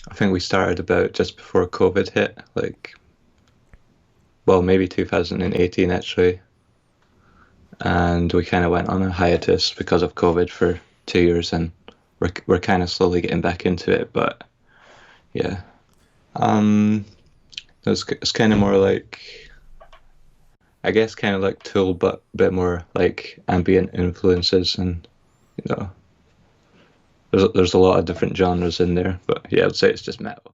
I think we started about just before COVID hit, well, maybe 2018 actually. And we kind of went on a hiatus because of COVID for 2 years, and we're kind of slowly getting back into it. But yeah, it's kind of more like, I guess, kind of like Tool, but a bit more like ambient influences, and you know, there's a lot of different genres in there. But yeah, I'd say it's just metal.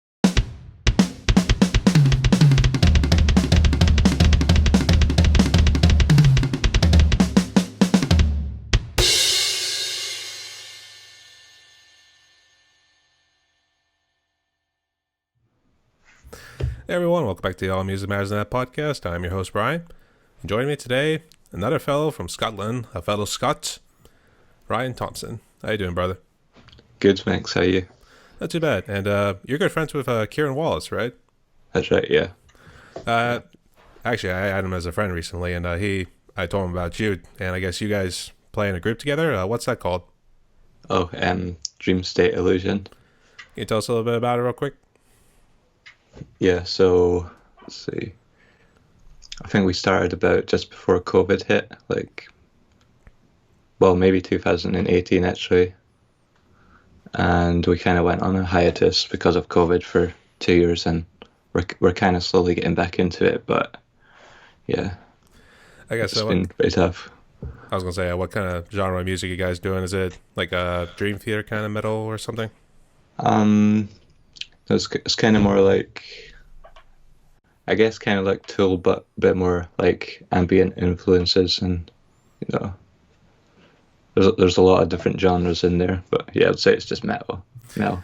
Hey everyone, welcome back to the All Music Matters Net podcast. I'm your host Brian. And joining me today, another fellow from Scotland, a fellow Scot, Ryan Thomson. How you doing, brother? Good, thanks. How are you? Not too bad. And you're good friends with Kieran Wallace, right? That's right, yeah. Actually, I had him as a friend recently, and I told him about you, and I guess you guys play in a group together. What's that called? Oh, Dream State Illusion. Can you tell us a little bit about it real quick? Yeah, so let's see. I think we started about just before COVID hit, well, maybe 2018 actually. And we kind of went on a hiatus because of COVID for 2 years, and we're kind of slowly getting back into it. But yeah, I guess it's been pretty tough. I was gonna say, what kind of genre of music you guys doing? Is it like a Dream Theater kind of metal or something? It's kind of more like, I guess, kind of like Tool, but a bit more like ambient influences, and you know, there's a lot of different genres in there. But yeah, I'd say it's just metal,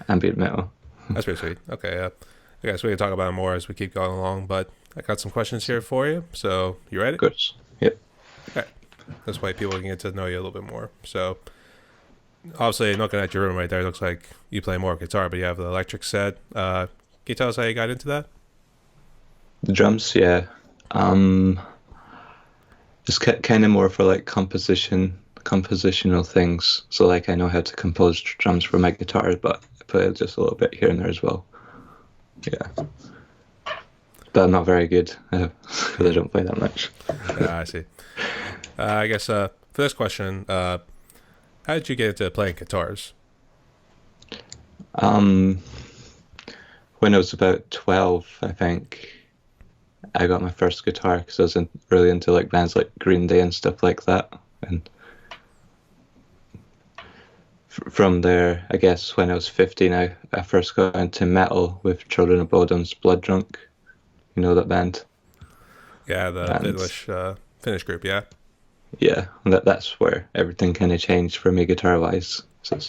ambient metal. That's pretty sweet. Okay, I guess we can talk about it more as we keep going along, but I got some questions here for you. So, you ready? Of course. Yep. Okay. This way people can get to know you a little bit more. So, obviously, looking at your room right there, it looks like you play more guitar, but you have the electric set. Can you tell us how you got into that? The drums, yeah. It's kind of more for like compositional things. So like I know how to compose drums for my guitar, but I play just a little bit here and there as well. Yeah. But I'm not very good because I don't play that much. I see. I guess for this question, how did you get into playing guitars? When I was about 12, I think, I got my first guitar because I was really into like bands like Green Day and stuff like that. And from there, I guess when I was 15, I first got into metal with Children of Bodom's Blood Drunk. You know that band? Yeah, the Finnish group, yeah. Yeah, and that's where everything kind of changed for me guitar-wise. So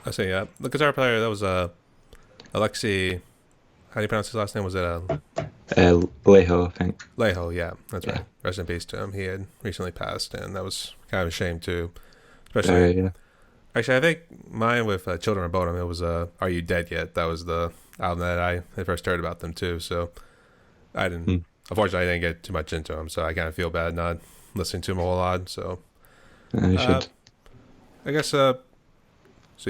I see, yeah. The guitar player, that was Alexei, how do you pronounce his last name? Was it Leho, I think. Leho, yeah, that's Yeah. right. Rest in peace to him. He had recently passed, and that was kind of a shame too. Especially, Yeah. actually, I think mine with Children of Bodom, it was Are You Dead Yet? That was the album that I first heard about them too. So I didn't, unfortunately, I didn't get too much into them. So I kind of feel bad not listening to them a whole lot. So You should. I guess so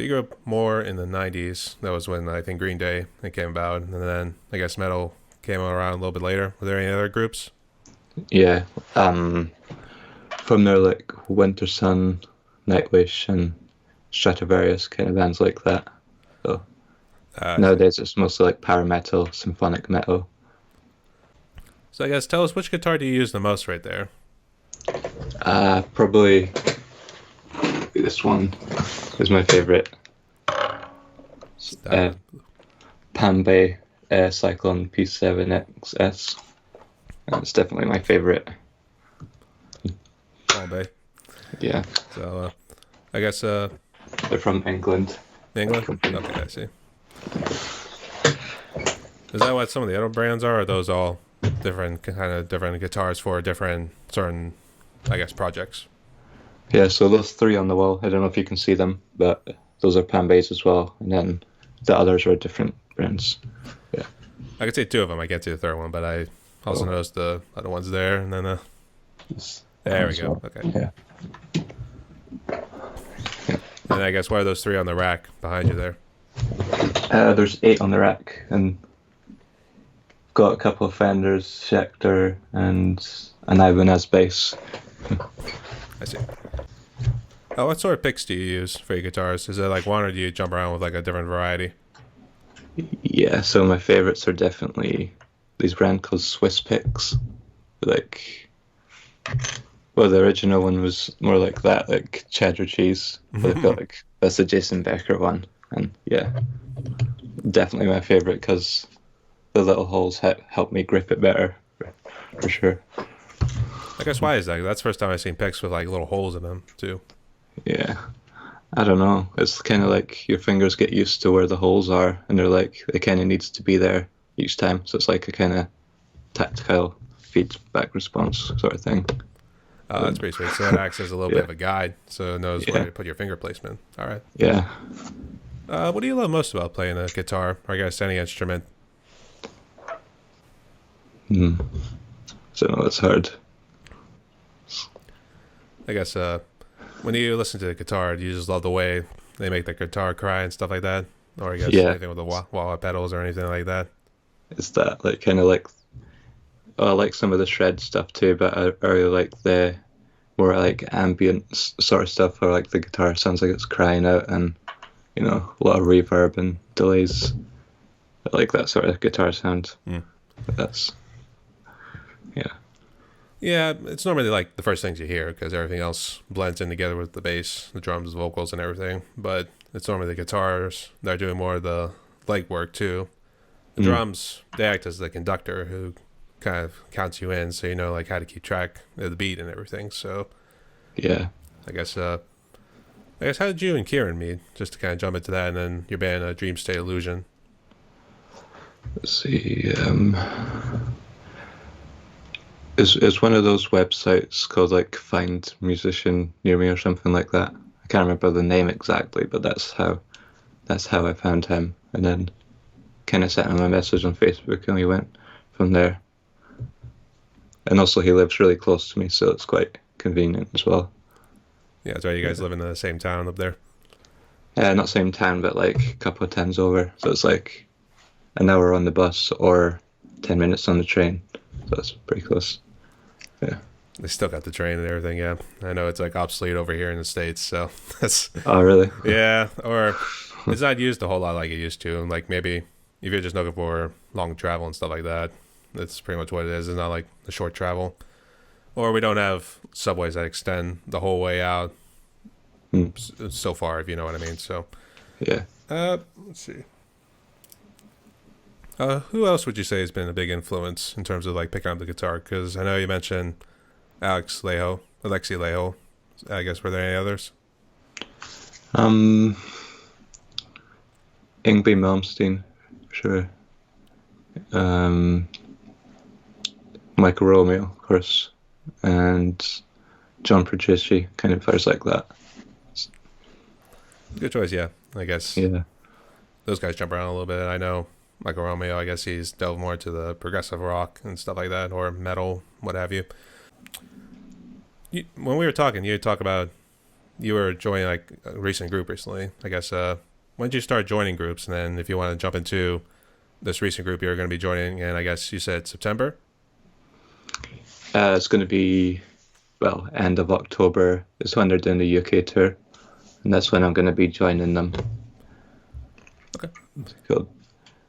you grew up more in the 90s. That was when I think Green Day came about. And then I guess metal came around a little bit later. Were there any other groups? Yeah. From there, like Winter Sun, Nightwish, and Stratovarius, kind of bands like that. So nowadays it's mostly like power metal, symphonic metal. So I guess tell us, which guitar do you use the most right there? Probably this one is my favorite. Pambay Cyclone P7XS. It's definitely my favorite. Bay. Yeah. So I guess They're from England. England? Okay, I see. Is that what some of the other brands are? Or are those all different guitars for different certain, I guess, projects? Yeah, so those three on the wall, I don't know if you can see them, but those are Pambays as well. And then the others are different brands. Yeah. I could say two of them. I can't see the third one, but I also noticed the other ones there. And then there we go. Well. Okay. Yeah. And I guess why are those 3 on the rack behind you there? There's 8 on the rack, and got a couple of Fenders, Schecter, and an Ibanez bass. I see. Oh, what sort of picks do you use for your guitars? Is it like one, or do you jump around with like a different variety? Yeah, so my favorites are definitely these brand called Swiss picks. Like, well, the original one was more like that, like cheddar cheese. But I feel like that's the Jason Becker one, and yeah, definitely my favorite because the little holes help me grip it better, for sure. I guess why is that? That's the first time I've seen picks with like little holes in them too. Yeah, I don't know. It's kind of like your fingers get used to where the holes are, and they're like, it kind of needs to be there each time. So it's like a kind of tactile feedback response sort of thing. Oh, that's pretty sweet. So it acts as a little bit of a guide, so it knows where to put your finger placement. All right. Yeah. What do you love most about playing a guitar, or I guess any instrument? I don't know, it's hard. I guess when you listen to the guitar, do you just love the way they make the guitar cry and stuff like that? Or I guess anything with the wah-wah pedals or anything like that? It's that, like, kind of like, I like some of the shred stuff too, but I really like the more like ambient sort of stuff, where like the guitar sounds like it's crying out, and you know, a lot of reverb and delays. I like that sort of guitar sound. That's Yeah, it's normally like the first things you hear because everything else blends in together with the bass, the drums, vocals, and everything. But it's normally the guitars that are doing more of the leg work too. The drums, they act as the conductor who kind of counts you in, so you know like how to keep track of the beat and everything. So yeah. I guess how did you and Kieran meet? Just to kind of jump into that, and then your band, Dream State Illusion. Let's see. It's one of those websites called like Find Musician Near Me or something like that. I can't remember the name exactly, but that's how I found him, and then kind of sent him a message on Facebook, and we went from there. And also, he lives really close to me, so it's quite convenient as well. Yeah, that's right. You guys live in the same town up there. Not same town, but like a couple of towns over. So it's like an hour on the bus or 10 minutes on the train. So it's pretty close. Yeah. They still got the train and everything, yeah. I know it's like obsolete over here in the States, so that's... Oh, really? Yeah, or it's not used a whole lot like it used to. And like maybe if you're just looking for long travel and stuff like that, that's pretty much what it is. It's not like the short travel. Or we don't have subways that extend the whole way out so far, if you know what I mean. So, yeah. Let's see. Who else would you say has been a big influence in terms of like picking up the guitar? Because I know you mentioned Alexi Laiho. I guess, were there any others? Yngwie Malmsteen, sure. Michael Romeo, of course, and John Petrucci, kind of players like that. Good choice, yeah. I guess. Yeah. Those guys jump around a little bit. I know Michael Romeo, I guess he's delved more to the progressive rock and stuff like that, or metal, what have you. When we were talking, you talk about you were joining like a recent group recently. I guess when did you start joining groups? And then if you want to jump into this recent group you're going to be joining, and I guess you said September? It's going to be, well, end of October is when they're doing the UK tour, and that's when I'm going to be joining them. Okay.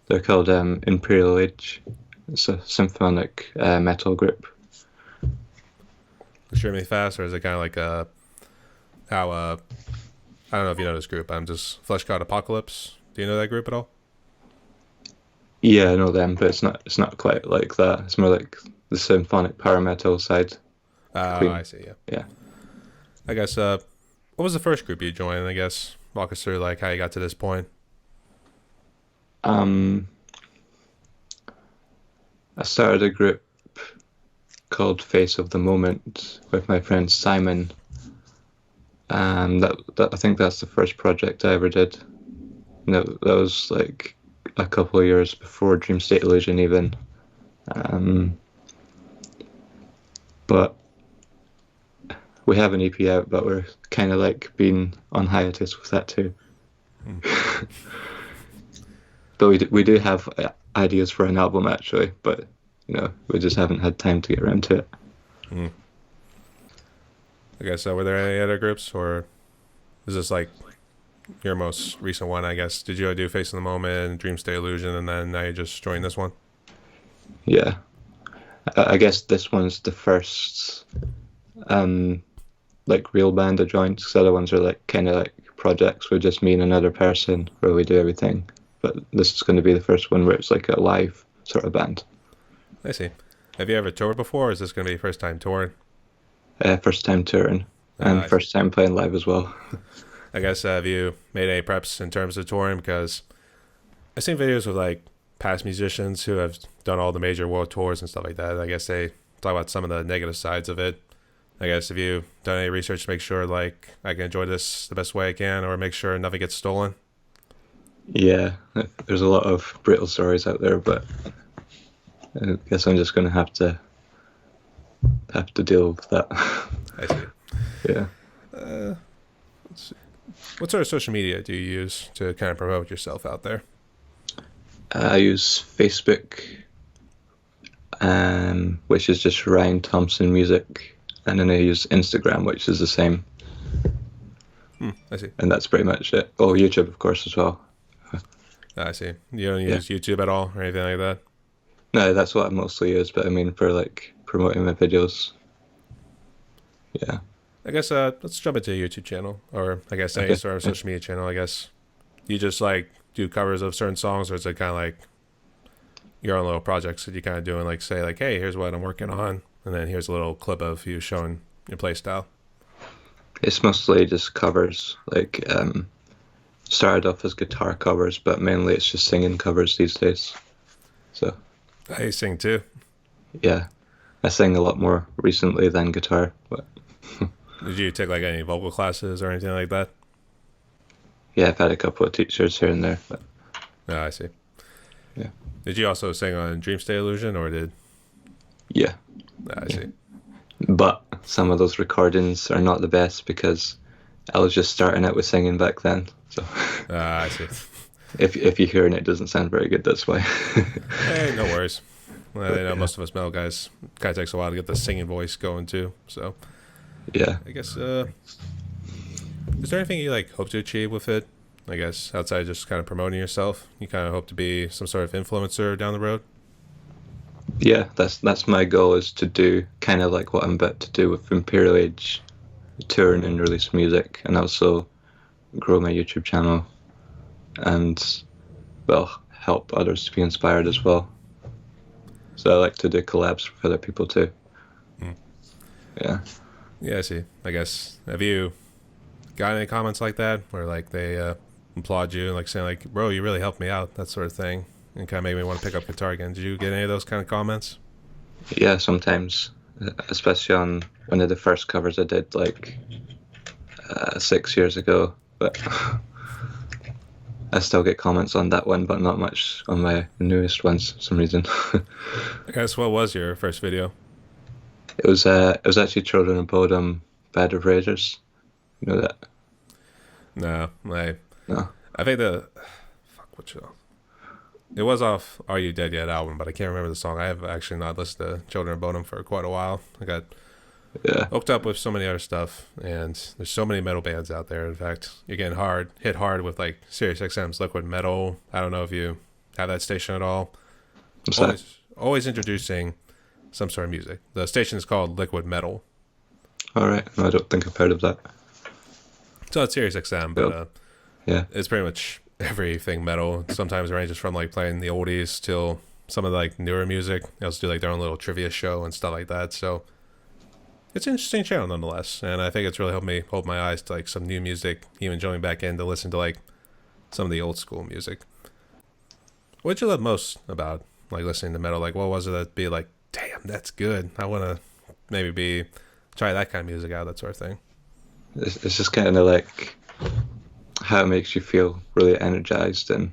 They're called Imperial Age. It's a symphonic metal group. Extremely fast, or is it kind of like how I don't know if you know this group. I'm just Flesh God Apocalypse. Do you know that group at all? Yeah, I know them, but it's not quite like that. It's more like the symphonic power metal side. I see. Yeah. I guess what was the first group you joined? I guess walk us through like how you got to this point. I started a group called Face of the Moment with my friend Simon, and that I think that's the first project I ever did. And that was like a couple of years before Dream State Illusion even. But We have an EP out, but we're kind of like being on hiatus with that too. But we do have ideas for an album actually, but we just haven't had time to get around to it. I guess, were there any other groups, or is this like your most recent one, I guess? Did you do Face in the Moment, Dream Stay Illusion, and then now you just joined this one? Yeah. I guess this one's the first like real band I joined, because other ones are like kind of like projects with just me and another person where we do everything. But this is going to be the first one where it's like a live sort of band. I see. Have you ever toured before, or is this going to be your first time touring? First time touring, and first time playing live as well. I guess, have you made any preps in terms of touring? Because I've seen videos of like past musicians who have done all the major world tours and stuff like that. I guess they talk about some of the negative sides of it. I guess, have you done any research to make sure like I can enjoy this the best way I can, or make sure nothing gets stolen? Yeah, there's a lot of brittle stories out there, but I guess I'm just going to have to deal with that. I see. Yeah. Let's see. What sort of social media do you use to kind of promote yourself out there? I use Facebook, which is just Ryan Thomson Music, and then I use Instagram, which is the same. I see. And that's pretty much it. Oh, YouTube, of course, as well. I see. You don't use YouTube at all or anything like that? No, that's what I mostly use, but I mean for like promoting my videos. Yeah. I guess let's jump into a YouTube channel, or I guess any sort of social media channel. I guess you just like do covers of certain songs, or is it kind of like your own little projects that you kind of do and like say like, hey, here's what I'm working on, and then here's a little clip of you showing your play style? It's mostly just covers. Like started off as guitar covers, but mainly it's just singing covers these days. So. I sing too. Yeah, I sing a lot more recently than guitar. But did you take like any vocal classes or anything like that? Yeah, I've had a couple of teachers here and there. But... Oh, I see. Yeah. Did you also sing on Dream Stay Illusion, or did? Yeah. I see. But some of those recordings are not the best because I was just starting out with singing back then. So. I see. If you hear it doesn't sound very good, that's why. Hey, no worries. Well, I know most of us metal guys, kind of takes a while to get the singing voice going too. So, yeah. I guess, is there anything you like hope to achieve with it? I guess outside of just kind of promoting yourself, you kind of hope to be some sort of influencer down the road. Yeah, that's my goal, is to do kind of like what I'm about to do with Imperial Age, touring and release music, and also grow my YouTube channel. And, well, help others to be inspired as well. So I like to do collabs with other people too. Yeah. Yeah, I see. I guess, have you got any comments like that where like they applaud you and like saying like, bro, you really helped me out, that sort of thing, and kind of made me want to pick up guitar again? Did you get any of those kind of comments? Yeah, sometimes, especially on one of the first covers I did like 6 years ago. But I still get comments on that one, but not much on my newest ones for some reason. I guess, what was your first video? It was actually Children of Bodom, Bed of Raiders. You know that? No. No. I think what show? It was off Are You Dead Yet album, but I can't remember the song. I have actually not listened to Children of Bodom for quite a while. I got hooked up with so many other stuff, and there's so many metal bands out there. In fact, you're getting hit hard with like Sirius XM's Liquid Metal. I don't know if you have that station at all. Always introducing some sort of music. The station is called Liquid Metal. All right, no, I don't think I've heard of that. So it's Sirius XM, but yeah, it's pretty much everything metal. Sometimes it ranges from like playing the oldies till some of the like newer music. They also do like their own little trivia show and stuff like that. So it's an interesting channel nonetheless, and I think it's really helped me hold my eyes to like some new music, even jumping back in to listen to like some of the old school music. What did you love most about like listening to metal? Like, what was it that be like, damn, that's good, I want to maybe try that kind of music out, that sort of thing? It's just kind of like how it makes you feel really energized and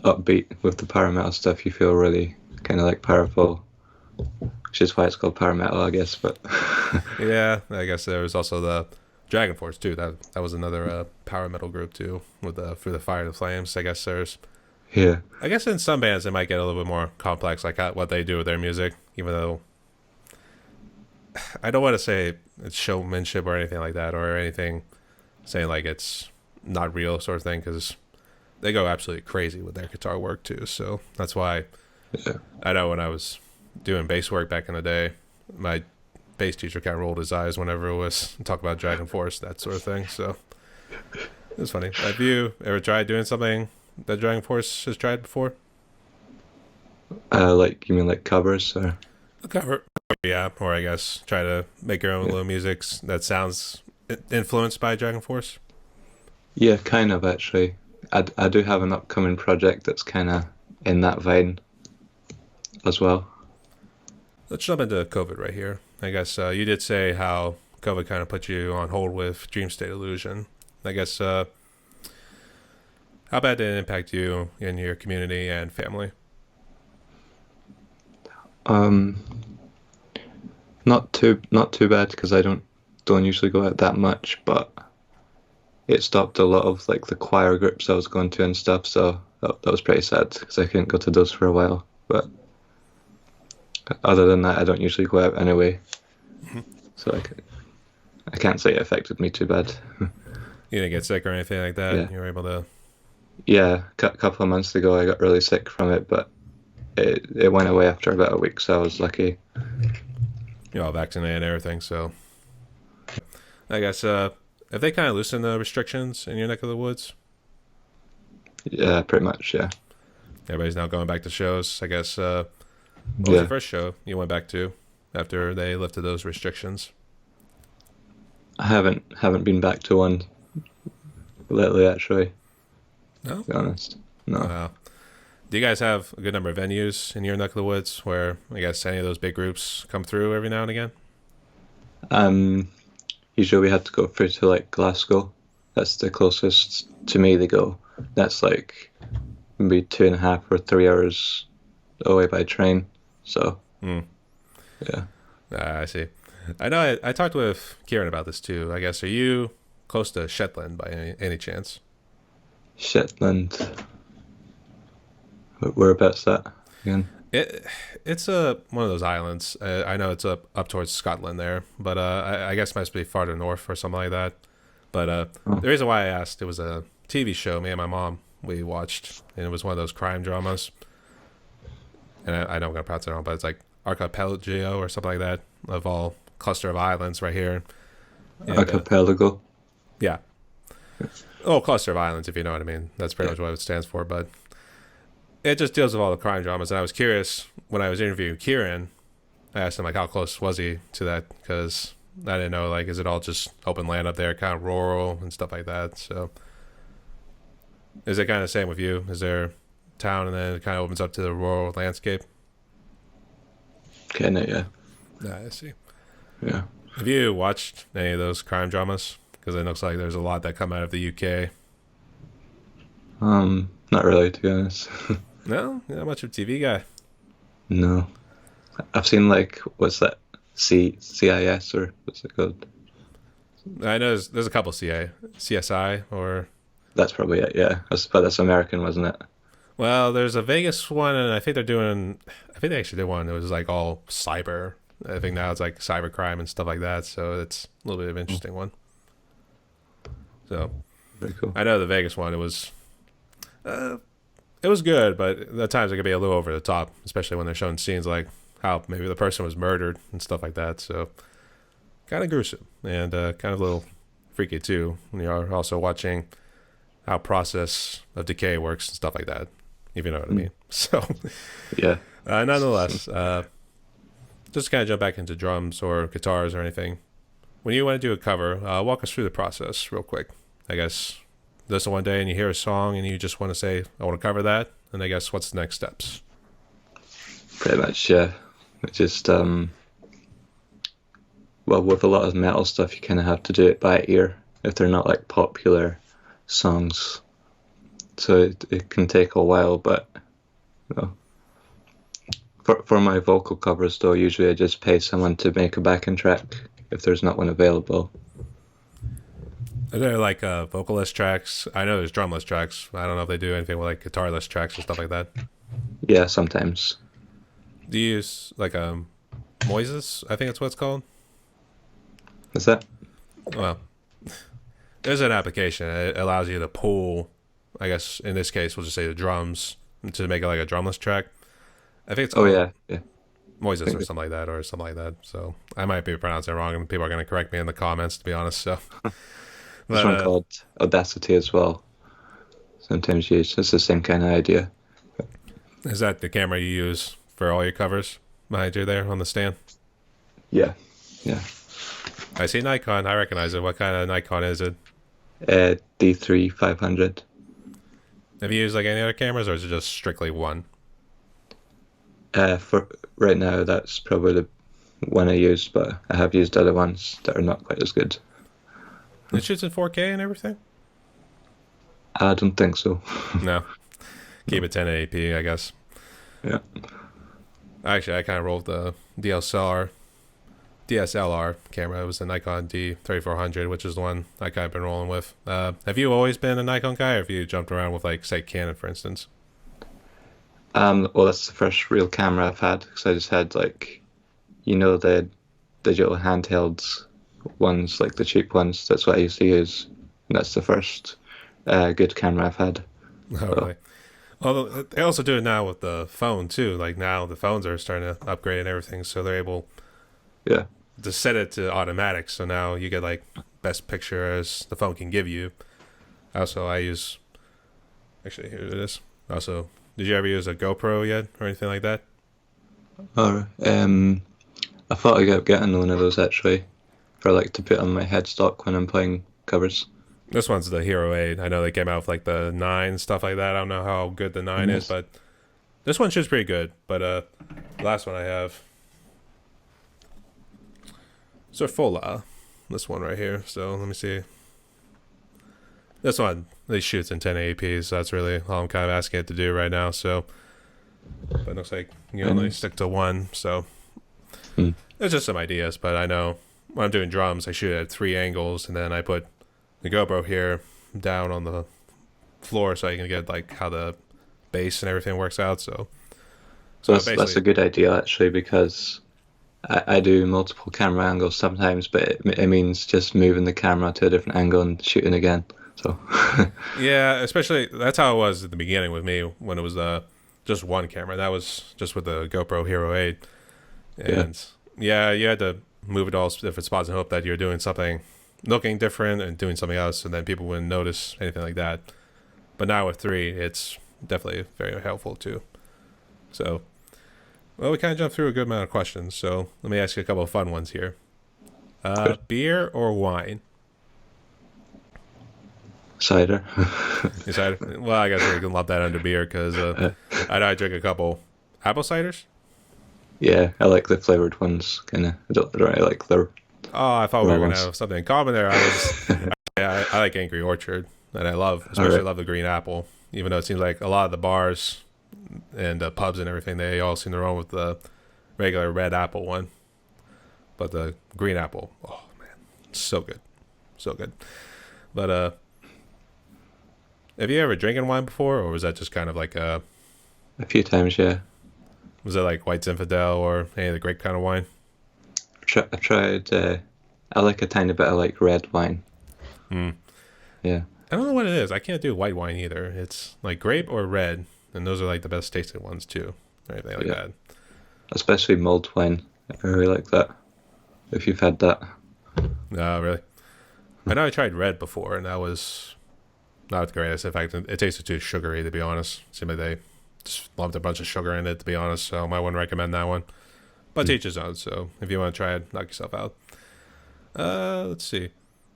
upbeat. With the power metal stuff, you feel really kind of like powerful, which is why it's called power metal, I guess. But Yeah, I guess there was also the Dragon Force too. That was another power metal group too, with the Through the Fire to the Flames. I guess there's. yeah, I guess in some bands it might get a little bit more complex, like what they do with their music. Even though I don't want to say it's showmanship or anything like that, or anything saying like it's not real sort of thing, because they go absolutely crazy with their guitar work too. So that's why yeah, I know when I was doing bass work back in the day, my bass teacher kind of rolled his eyes whenever it was talk about Dragon Force, that sort of thing. So it was funny. Have you ever tried doing something that Dragon Force has tried before? like you mean like covers or? A cover, yeah, or I guess try to make your own little music that sounds influenced by Dragon Force. Yeah, kind of actually. I do have an upcoming project that's kind of in that vein as well. Let's jump into COVID right here. I guess you did say how COVID kind of put you on hold with Dream State Illusion. I guess how bad did it impact you in your community and family? Not too bad because I don't usually go out that much, but it stopped a lot of like the choir groups I was going to and stuff. So that was pretty sad because I couldn't go to those for a while. But other than that, I don't usually go out anyway. So I can't say it affected me too bad. You didn't get sick or anything like that? Yeah. You were able to... Yeah, a couple of months ago I got really sick from it, but it went away after about a week, so I was lucky. You're all vaccinated and everything, so... I guess, have they kind of loosened the restrictions in your neck of the woods? Yeah, pretty much, yeah. Everybody's now going back to shows. I guess, what was the first show you went back to after they lifted those restrictions? I haven't been back to one lately, actually. No? To be honest. No. Do you guys have a good number of venues in your neck of the woods where, I guess, any of those big groups come through every now and again? Usually we have to go through to like Glasgow. That's the closest to me they go. That's like maybe 2.5 or 3 hours away by train. So, yeah. I see. I know I talked with Kieran about this too. I guess, are you close to Shetland by any chance? Shetland. Whereabouts that again? It's one of those islands. I know it's up towards Scotland there, but I guess it must be farther north or something like that. But the reason why I asked, it was a TV show me and my mom we watched, and it was one of those crime dramas. And I know I'm gonna pronounce it wrong, but it's like Archipelago or something like that, of all cluster of islands right here. And, Archipelago. Yeah. Oh, cluster of islands, if you know what I mean. That's pretty much what it stands for. But it just deals with all the crime dramas. And I was curious, when I was interviewing Kieran, I asked him, like, how close was he to that? Because I didn't know, like, is it all just open land up there, kind of rural and stuff like that? So is it kind of the same with you? Is there a town and then it kind of opens up to the rural landscape? Kind of, yeah. I see. Yeah. Have you watched any of those crime dramas? Because it looks like there's a lot that come out of the UK. Not really, to be honest. No? You're not much of a TV guy. No. I've seen, like, what's that? CIS, or what's it called? I know there's a couple CSI, or... That's probably it, yeah. But that's American, wasn't it? Well, there's a Vegas one, and I think they actually did one that was, like, all cyber. I think now it's, like, cybercrime and stuff like that, so it's a little bit of an interesting one. So, very cool. I know the Vegas one, it was good, but at times it could be a little over the top, especially when they're showing scenes like how maybe the person was murdered and stuff like that. So, kind of gruesome and kind of a little freaky too when you're also watching how process of decay works and stuff like that, if you know what I mean. So, yeah. Nonetheless, just kind of jump back into drums or guitars or anything. When you want to do a cover, walk us through the process real quick. I guess listen one day and you hear a song and you just want to say, I want to cover that. And I guess what's the next steps? Pretty much, yeah. It's just, well, with a lot of metal stuff, you kind of have to do it by ear if they're not like popular songs. So it can take a while, but you know, For my vocal covers, though, usually I just pay someone to make a backing track if there's not one available. Are there like vocalist tracks? I know there's drumless tracks. I don't know if they do anything with like guitarless tracks or stuff like that. Yeah, sometimes. Do you use like Moises? I think that's what it's called. Is that? Well, there's an application. It allows you to pull, I guess in this case, we'll just say the drums to make it like a drumless track. I think it's called Yeah. Moises or something like that. So I might be pronouncing it wrong, and people are going to correct me in the comments, to be honest. So, There's one called Audacity as well. Sometimes used. It's the same kind of idea. Is that the camera you use for all your covers behind you there on the stand? Yeah. I see Nikon. I recognize it. What kind of Nikon is it? D3 500. Have you used like any other cameras, or is it just strictly one? For right now, that's probably the one I use, but I have used other ones that are not quite as good. It shoots in 4K and everything? I don't think so. No. Keep it 1080p, I guess. Yeah. Actually, I kind of rolled the DSLR camera. It was the Nikon D3400, which is the one I kind of been rolling with. Have you always been a Nikon guy, or have you jumped around with, like, say, Canon, for instance? Well, that's the first real camera I've had, because I just had, like, the digital handhelds ones, like the cheap ones. That's what I used to use. And that's the first good camera I've had. Oh, really? Although they also do it now with the phone too. Like now the phones are starting to upgrade and everything, so they're able to set it to automatic. So now you get like best picture as the phone can give you. Also, I use. Actually, here it is. Also, did you ever use a GoPro yet or anything like that? I thought about getting one of those actually, for like to put on my headstock when I'm playing covers. This one's the Hero 8. I know they came out with like the 9 stuff like that. I don't know how good the 9 is, but this one shoots pretty good. But the last one I have, Surfola, this one right here. So let me see. This one, it shoots in 1080p, so that's really all I'm kind of asking it to do right now. So, but it looks like you only stick to one. So there's just some ideas, but I know when I'm doing drums, I shoot at 3 angles, and then I put the GoPro here down on the floor so I can get like how the bass and everything works out. So that's a good idea actually, because I do multiple camera angles sometimes, but it means just moving the camera to a different angle and shooting again. So yeah, especially that's how it was at the beginning with me when it was just one camera. That was just with the GoPro Hero 8, and yeah, you had to move it all different spots and hope that you're doing something looking different and doing something else, and then people wouldn't notice anything like that. But now with 3, it's definitely very helpful too. So, well, we kind of jumped through a good amount of questions, so let me ask you a couple of fun ones here. Beer or wine? Cider. Cider. Well, I guess we can lump that under beer because I know I drink a couple apple ciders. Yeah, I like the flavored ones. Kind of. I don't really like the. Oh, I thought we were gonna have something in common there. I like Angry Orchard, and I especially love the green apple. Even though it seems like a lot of the bars and pubs and everything, they all seem to run with the regular red apple one, but the green apple, oh man, so good, so good. But have you ever drinking wine before, or was that just kind of like a few times? Yeah. Was it like White Zinfandel or any of the grape kind of wine? I've tried. I like a tiny bit of like red wine. Yeah. I don't know what it is. I can't do white wine either. It's like grape or red, and those are like the best tasting ones too. Anything like that. Especially mulled wine. I really like that. If you've had that. No, really. I know I tried red before, and that was not the greatest. In fact, it tasted too sugary, to be honest. Seemed like they just lumped a bunch of sugar in it, to be honest. So I wouldn't recommend that one. But to each his own. So if you want to try it, knock yourself out. Let's see.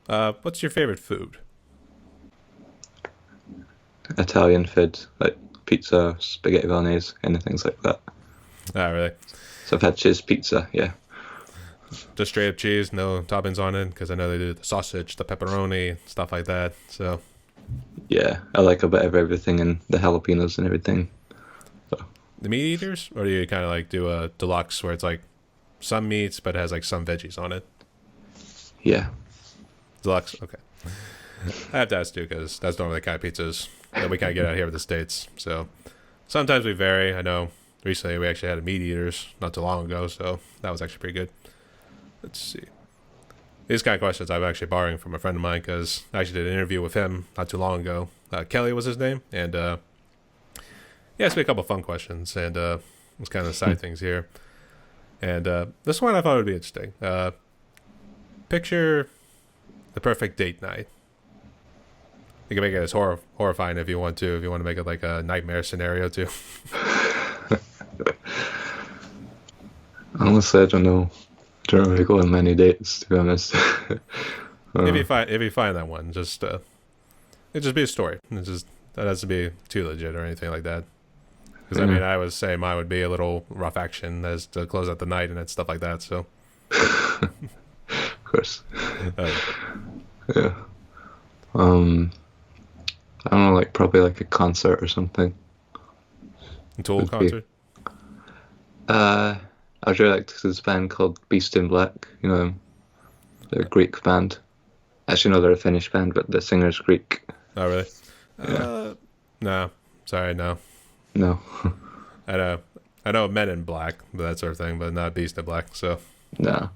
What's your favorite food? Italian food, like pizza, spaghetti bolognese, kind of things like that. Ah, really? So I've had cheese pizza, yeah. Just straight up cheese, no toppings on it, because I know they do the sausage, the pepperoni, stuff like that. So. Yeah, I like a bit of everything and the jalapenos and everything. So. the meat eaters, or do you kind of like do a deluxe where it's like some meats but it has like some veggies on it? Yeah. Deluxe, okay. I have to ask too because that's normally the kind of pizzas that we kind of get out here with the States. So sometimes we vary. I know recently we actually had a meat eaters not too long ago, so that was actually pretty good. Let's see. These kind of questions I'm actually borrowing from a friend of mine because I actually did an interview with him not too long ago. Kelly was his name, and he asked me a couple fun questions, and it's kind of side things here. And this one I thought would be interesting. Picture the perfect date night. You can make it as horrifying if you want to. If you want to make it like a nightmare scenario too. Honestly, I don't know. Don't really go on many dates, to be honest. If you find that one, just it just be a story. It just that has to be too legit or anything like that. Because I mean, I would say mine would be a little rough action as to close out the night and stuff like that. So, of course. Yeah. I don't know, like probably like a concert or something. A Tool concert. I'd really like to see this band called Beast in Black. You know them? They're a Greek band. Actually, no, they're a Finnish band, but the singer's Greek. Oh, really? Yeah. No. Sorry, no. No. I know Men in Black, but that sort of thing, but not Beast in Black. So. No.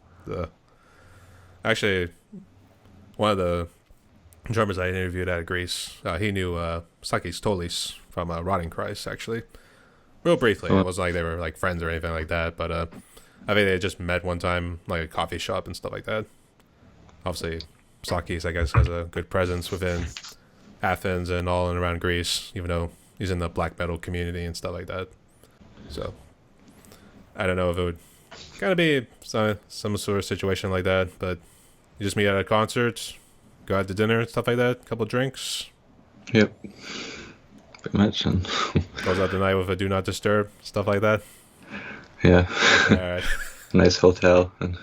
Actually, one of the drummers I interviewed out of Greece, he knew Sakis Tolis from Rotting Christ, actually. Real briefly. It wasn't like they were like friends or anything like that, but I think they just met one time, like a coffee shop and stuff like that. Obviously, Sakis, I guess, has a good presence within Athens and all and around Greece, even though he's in the black metal community and stuff like that. So, I don't know if it would kind of be some sort of situation like that, but you just meet at a concert, go out to dinner and stuff like that, a couple drinks. Yep. Pretty much. And goes out the night with a do not disturb, stuff like that. Yeah. All right. Nice hotel. And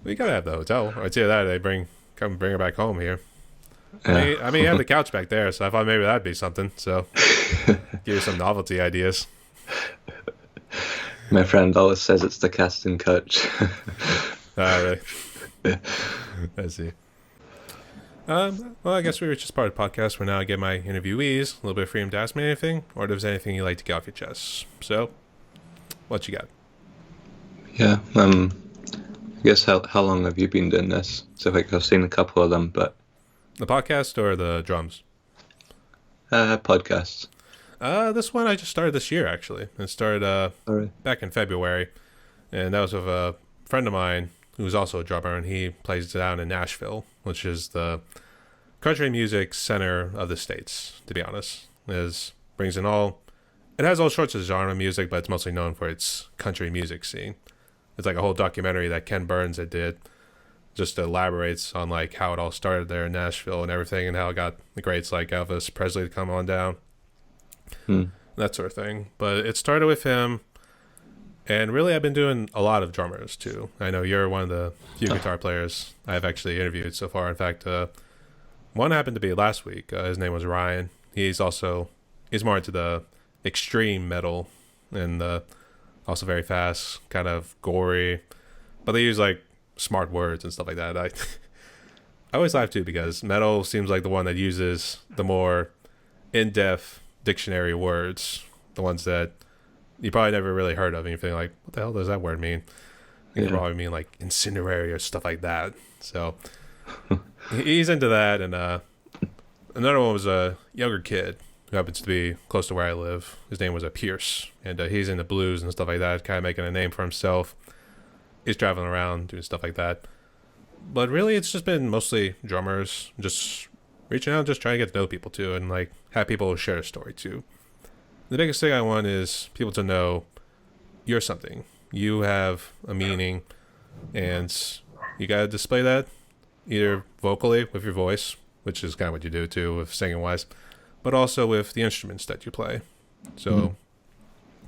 we gotta have the hotel. Or it's either that or they come bring her back home here. yeah. I mean, you have the couch back there, so I thought maybe that'd be something. So, give you some novelty ideas. My friend always says it's the casting couch. Really? I see. Well, I guess we were just part of the podcast where now I give my interviewees a little bit of freedom to ask me anything, or if there's anything you'd like to get off your chest. So, what you got? Yeah. I guess how long have you been doing this? So like I've seen a couple of them, but The podcast or the drums? Podcasts. This one I just started this year, actually. It started back in February, and that was with a friend of mine who's also a drummer, and he plays down in Nashville, which is the country music center of the States, to be honest. It has all sorts of genre music, but it's mostly known for its country music scene. It's like a whole documentary that Ken Burns did, just elaborates on like how it all started there in Nashville and everything, and how it got the greats like Elvis Presley to come on down. That sort of thing. But it started with him, and really I've been doing a lot of drummers too. I know you're one of the few guitar players I've actually interviewed so far. In fact, one happened to be last week. His name was Ryan. He's more into the extreme metal and also very fast, kind of gory, but they use like smart words and stuff like that. I always laugh too because metal seems like the one that uses the more in-depth dictionary words, the ones that you probably never really heard of, and you're thinking like, what the hell does that word mean? You can probably mean like incendiary or stuff like that. So he's into that, and another one was a younger kid who happens to be close to where I live. His name was Pierce, and he's into blues and stuff like that, kind of making a name for himself. He's traveling around doing stuff like that. But really, it's just been mostly drummers, just reaching out, just trying to get to know people too, and like have people share a story too. The biggest thing I want is people to know you're something. You have a meaning, and you got to display that either vocally with your voice, which is kind of what you do too with singing wise, but also with the instruments that you play. So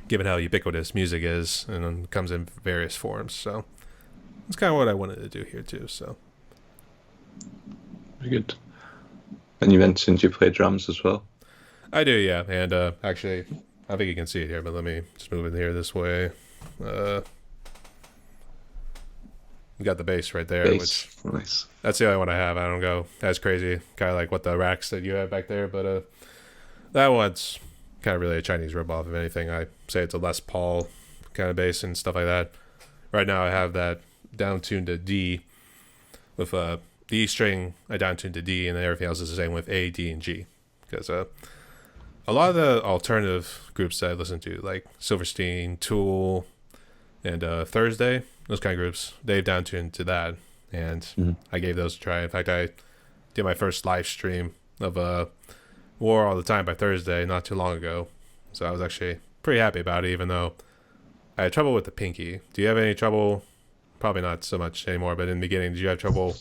given how ubiquitous music is and comes in various forms, so it's kind of what I wanted to do here too. So very good. And you mentioned you play drums as well. I do, yeah. And actually, I think you can see it here, but let me just move it here this way. You got the bass right there, Bass. which Nice. that's the only one I have. I don't go as crazy, kind of like what the racks that you have back there, but that one's kind of really a Chinese ripoff. If anything, I say it's a Les Paul kind of bass and stuff like that. Right now, I have that down tuned to D with the E string. I down tuned to D, and then everything else is the same with A, D, and G. Because a lot of the alternative groups that I listen to, like Silverstein, Tool, and Thursday, those kind of groups, they've down tuned to that, and I gave those a try. In fact, I did my first live stream of War All the Time by Thursday not too long ago, so I was actually pretty happy about it, even though I had trouble with the pinky. Do you have any trouble? Probably not so much anymore, but in the beginning, did you have trouble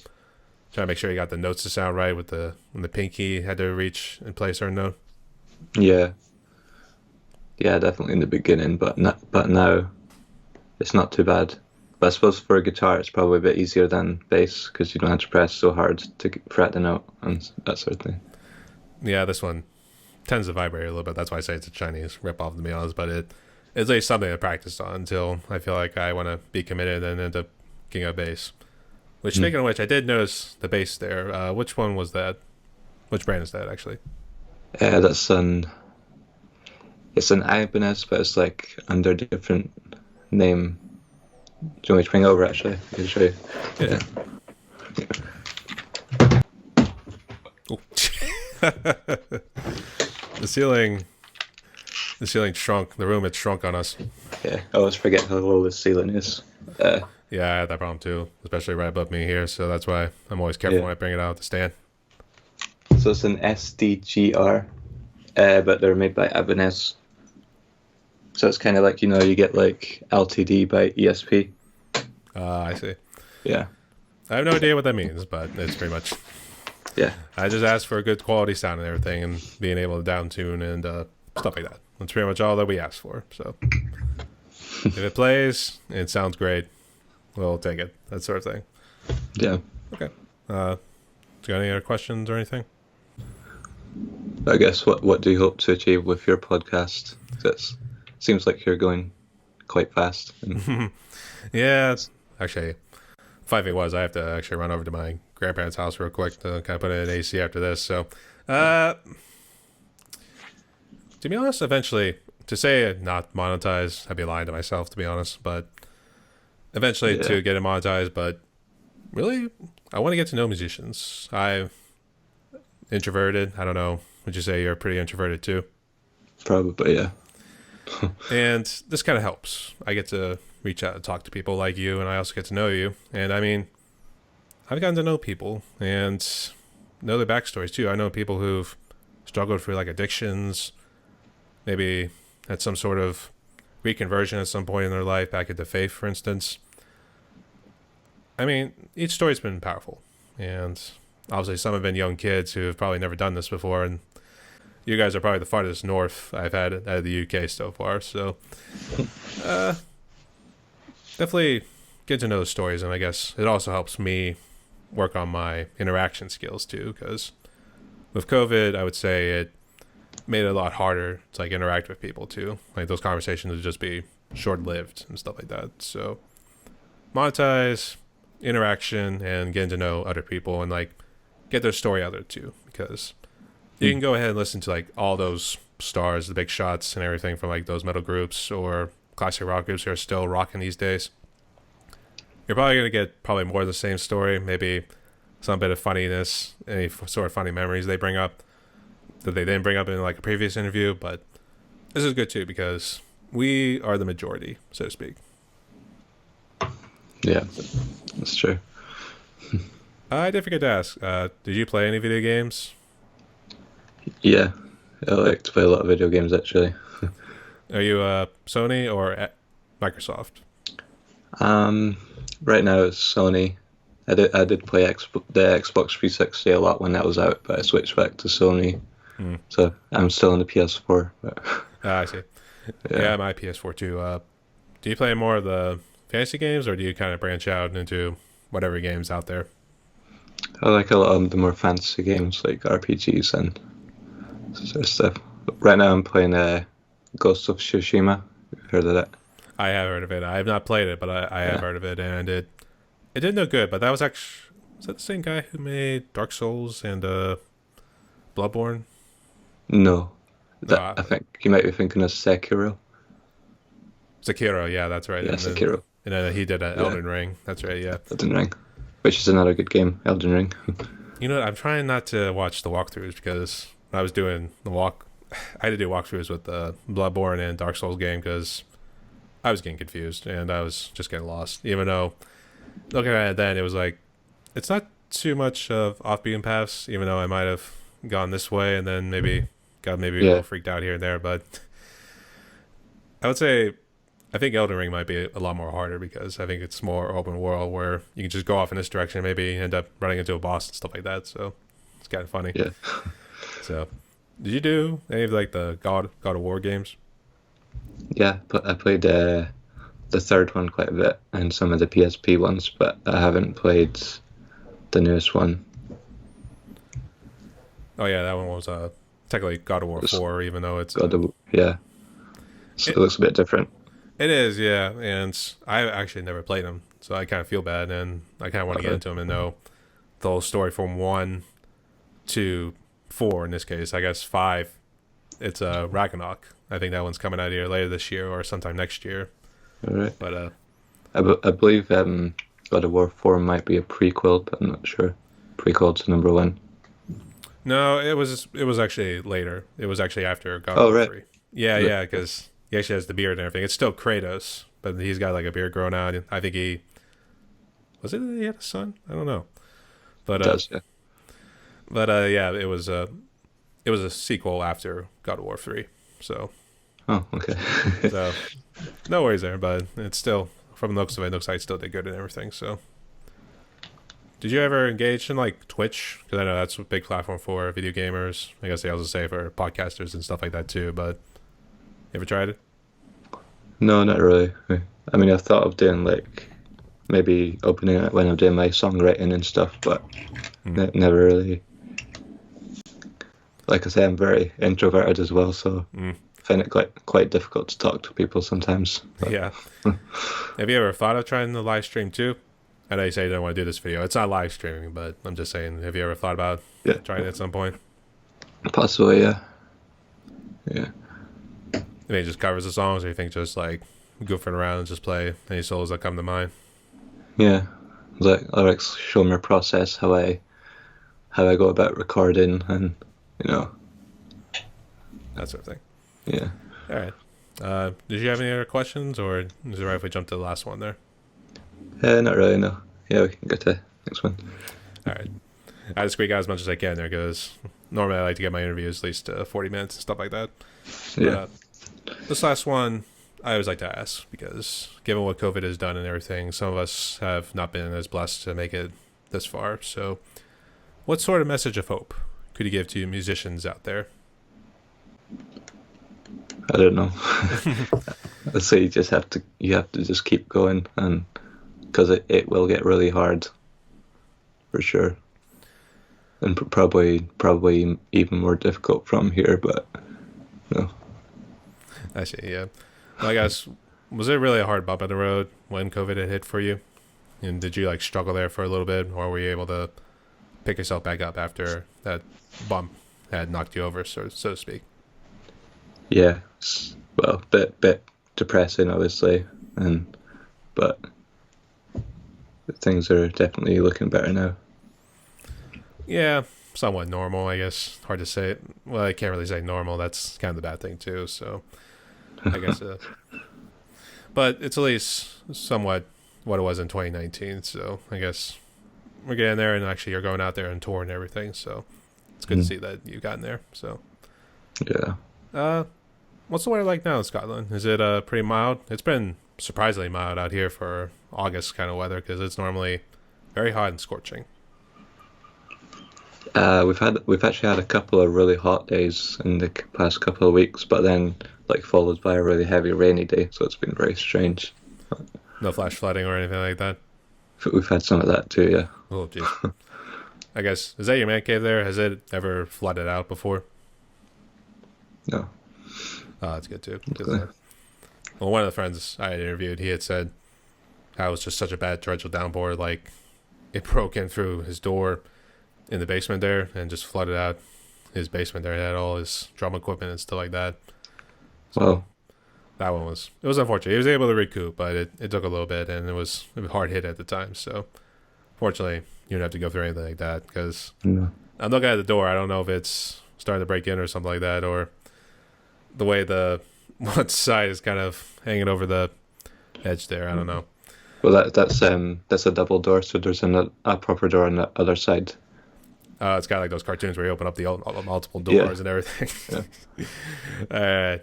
trying to make sure you got the notes to sound right with when the pinky had to reach and play a certain note? Yeah, definitely in the beginning, but now it's not too bad. But I suppose for a guitar, it's probably a bit easier than bass because you don't have to press so hard to fret the note and that sort of thing. Yeah, this one tends to vibrate a little bit. That's why I say it's a Chinese ripoff, to be honest. But it's at least something to practice on until I feel like I want to be committed and end up getting a bass. Which, speaking of which, I did notice the bass there. Which one was that? Which brand is that, actually? It's an Ibanez, but it's like under a different name. Do you want me to bring it over, actually? I can show you. Yeah. Oh. The ceiling shrunk. The room had shrunk on us. Yeah, I always forget how low the ceiling is. Yeah, I had that problem too, especially right above me here. So that's why I'm always careful when I bring it out of the stand. So it's an SDGR, but they're made by Ibanez. So it's kind of like, you get like LTD by ESP. I see. Yeah. I have no idea what that means, but it's pretty much. Yeah. I just asked for a good quality sound and everything, and being able to down tune and stuff like that. That's pretty much all that we asked for. So if it plays, it sounds great, we'll take it. That sort of thing. Yeah. Okay. Do you got any other questions or anything? I guess what do you hope to achieve with your podcast? It seems like you're going quite fast. Yeah, actually, funny thing was I have to actually run over to my grandparents' house real quick to kind of put in an AC after this. So, to be honest, eventually, to say not monetized, I'd be lying to myself, to be honest. But eventually to get it monetized. But really, I want to get to know musicians. I'm introverted. I don't know. Would you say you're pretty introverted too? Probably, yeah. And this kind of helps. I get to reach out and talk to people like you, and I also get to know you. And I mean, I've gotten to know people and know their backstories too. I know people who've struggled through like addictions, maybe had some sort of reconversion at some point in their life back into faith, for instance. I mean, each story's been powerful, and obviously some have been young kids who have probably never done this before, and you guys are probably the farthest north I've had out of the UK so far. So definitely get to know the stories, and I guess it also helps me work on my interaction skills too, because with COVID, I would say it made it a lot harder to like interact with people too. Like those conversations would just be short-lived and stuff like that. So monetize interaction and getting to know other people and like get their story out there too, because you can go ahead and listen to like all those stars, the big shots and everything from like those metal groups or classic rock groups who are still rocking these days. You're probably going to get probably more of the same story, maybe some bit of funniness, any sort of funny memories they bring up that they didn't bring up in like a previous interview. But this is good too, because we are the majority, so to speak. Yeah, that's true. I did forget to ask, did you play any video games? Yeah, I like to play a lot of video games actually. Are you Sony or Microsoft? Right now it's Sony. I did play the Xbox 360 a lot when that was out, but I switched back to Sony. So I'm still on the PS4. But I see. Yeah, my PS4 too. Do you play more of the fantasy games, or do you kind of branch out into whatever games out there? I like a lot of the more fantasy games, like RPGs and sort of stuff. Right now I'm playing Ghost of Tsushima. Heard of that? I have heard of it. I have not played it, but I have heard of it, and it did no good. But that was actually, was that the same guy who made Dark Souls and Bloodborne? No. No, I think you might be thinking of Sekiro. Sekiro. Yeah, that's right. Yeah, And Sekiro. then he did Elden Ring. That's right. Yeah. Elden Ring, which is another good game. Elden Ring. You know what? I'm trying not to watch the walkthroughs because when I was doing I had to do walkthroughs with the Bloodborne and Dark Souls game because I was getting confused and I was just getting lost. Even though looking at it then, it was like it's not too much of off-beaten paths. Even though I might have gone this way and then maybe got a little freaked out here and there, but I would say I think Elden Ring might be a lot more harder because I think it's more open world where you can just go off in this direction and maybe end up running into a boss and stuff like that. So it's kind of funny. Yeah. So did you do any of like the God of War games? Yeah, but I played the third one quite a bit and some of the PSP ones, but I haven't played the newest one. Oh yeah, that one was technically God of War 4, even though it's yeah. So it looks a bit different. It is, yeah, and I actually never played them, so I kind of feel bad, and I kind of want to get into them and know the whole story from 1 to 4 in this case. I guess 5, it's Ragnarok. I think that one's coming out here later this year or sometime next year. All right. But I believe God of War 4 might be a prequel, but I'm not sure. Prequel to number 1. no, it was actually later. It was actually after God of War right. 3. Yeah, because he actually has the beard and everything. It's still Kratos, but he's got like a beard growing out. I think he had a son? I don't know. But yeah. But yeah, it was a sequel after God of War 3. So Oh, okay. so no worries there, but it's still, from the looks of it, looks like it still did good and everything. So did you ever engage in like Twitch? Because I know that's a big platform for video gamers. I guess they also say for podcasters and stuff like that too. But you ever tried it? No, not really. I mean, I've thought of doing like maybe opening it when I'm doing my songwriting and stuff, but never really. Like I say, I'm very introverted as well, so I find it quite difficult to talk to people sometimes. But. Yeah. Have you ever thought of trying the live stream too? I know you say you don't want to do this video. It's not live streaming, but I'm just saying, have you ever thought about trying it at some point? Possibly, yeah. Yeah. You think it just covers the songs, or you think just like goofing around and just play any solos that come to mind? Yeah. I like show my process, how I go about recording, and that sort of thing. Yeah. All right. Did you have any other questions, or is it right if we jump to the last one there? Not really, no. Yeah, we can go to the next one. All right. I just squeak out as much as I can there because normally I like to get my interviews at least 40 minutes and stuff like that. Yeah. This last one I always like to ask because given what COVID has done and everything, some of us have not been as blessed to make it this far. So what sort of message of hope could you give to musicians out there? I don't know. I'd say you have to just keep going, and because it will get really hard, for sure, and probably even more difficult from here. But no. I see. Yeah. Well, I guess, was it really a hard bump in the road when COVID had hit for you? And did you like struggle there for a little bit, or were you able to pick yourself back up after that bump had knocked you over, so to speak? Yeah, well, bit depressing, obviously, but things are definitely looking better now. Yeah, somewhat normal, I guess. Hard to say. Well, I can't really say normal. That's kind of the bad thing too. So, I guess. But it's at least somewhat what it was in 2019. So I guess we're getting there, and actually you're going out there and touring and everything. So it's good to see that you've gotten there. So yeah. What's the weather like now in Scotland? Is it pretty mild? It's been surprisingly mild out here for August kind of weather because it's normally very hot and scorching. We've actually had a couple of really hot days in the past couple of weeks, but then like followed by a really heavy rainy day, so it's been very strange. No flash flooding or anything like that? We've had some of that too, yeah. Oh, jeez. I guess, is that your man cave there? Has it ever flooded out before? No. Oh, that's good too. 'Cause, Okay. well, one of the friends I had interviewed, he had said how it was just such a bad torrential downpour, like it broke in through his door in the basement there and just flooded out his basement there. He had all his drum equipment and stuff like that. So Wow. that one it was unfortunate. He was able to recoup, but it took a little bit, and it was a hard hit at the time. So fortunately, you don't have to go through anything like that, because No. I'm looking at the door. I don't know if it's starting to break in or something like that, or the way the one side is kind of hanging over the edge there. I don't know. Well, that's a double door, so there's a proper door on the other side. It's kind of like those cartoons where you open up the multiple doors Yeah. and everything. Yeah. All right.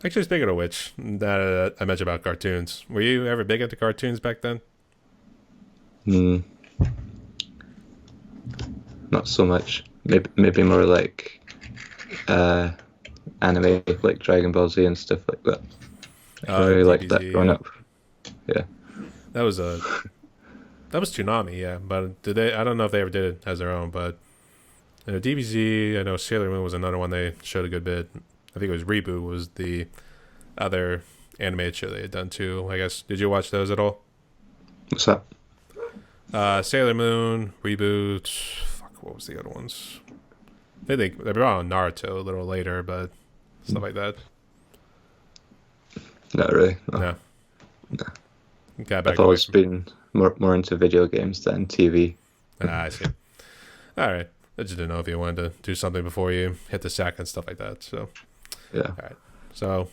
Actually, speaking of which, that I mentioned about cartoons. Were you ever big into cartoons back then? Hmm. Not so much. Maybe more like anime, like Dragon Ball Z and stuff like that. I really liked that DBZ, growing yeah. up. Yeah. That was Toonami, yeah. But did they? I don't know if they ever did it as their own, but DBZ. I know Sailor Moon was another one they showed a good bit. I think it was Reboot was the other animated show they had done too. I guess. Did you watch those at all? What's that? Sailor Moon, Reboot. Fuck, what was the other ones? They were on Naruto a little later, but stuff like that. Not really. No. No. Got I've back always been more into video games than TV. I see. All right. I just didn't know if you wanted to do something before you hit the sack and stuff like that. So, Yeah. so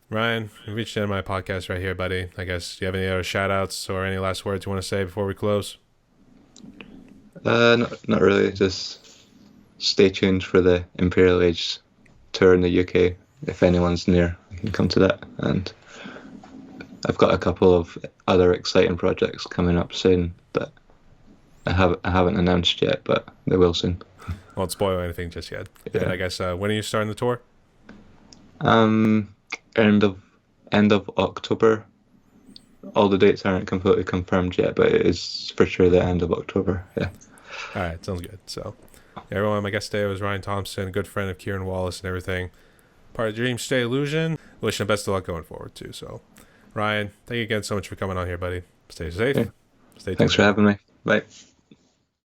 Ryan, we reached the end of my podcast right here, buddy. I guess, do you have any other shout outs or any last words you want to say before we close? Not really. Just stay tuned for the Imperial Age tour in the UK. If anyone's near, you can come to that. And I've got a couple of other exciting projects coming up soon that I haven't announced yet, but they will soon. Won't spoil anything just yet. Yeah. And I guess, when are you starting the tour? End of October. All the dates aren't completely confirmed yet, but it is for sure the end of October. Yeah. All right. Sounds good. So, everyone, my guest today was Ryan Thomson, good friend of Kieran Wallace and everything. Part of Dream Stay Illusion. Wish him best of luck going forward, too. So, Ryan, thank you again so much for coming on here, buddy. Stay safe. Yeah. Stay tuned. Thanks for having me. Bye.